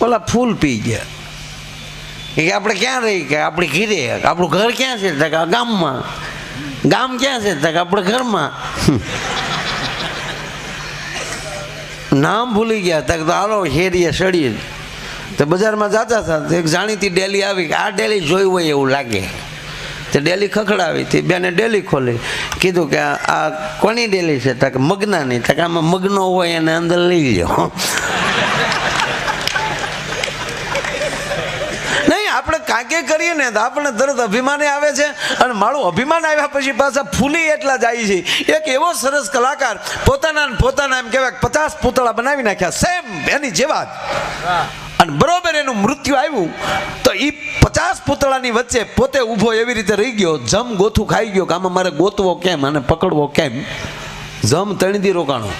ઓલા ફૂલ પી ગયા કે આપણે ક્યાં રહી કે આપણી ઘીરે, આપણું ઘર ક્યાં છે? ગામમાં. ગામ ક્યાં છે? આપણે ઘરમાં. નામ ભૂલી ગયા. તો હાલો શેરીએ સડીએ. તો બજારમાં જતા હતા, એક જાણીતી ડેલી આવી કે આ ડેલી જોઈ હોય એવું લાગે. તે ડેલી ખખડાવી. તે બેને ડેલી ખોલી. કીધું કે આ કોની ડેલી છે? તો કે મગનાની. તો કે આમાં મગનો હોય એને અંદર લઈ લો. આપણે કાંકે કરીએ ને તો આપણને તરત અભિમાન આવે છે, અને મારું અભિમાન આવ્યા પછી પાછા ફૂલી એટલા જાય છે. એક એવો સરસ કલાકાર પોતાના એમ કહેવાય 50 પૂતળા બનાવી નાખ્યા સેમ એની જેવા જ, અને બરોબર એનું મૃત્યુ આવ્યું તો એ 50 પૂતળાની વચ્ચે પોતે ઊભો એવી રીતે રહી ગયો. જમ ગોથું ખાઈ ગયો કે આમાં મારે ગોતવો કેમ અને પકડવો કેમ. જમ 3 દી રોકાણો.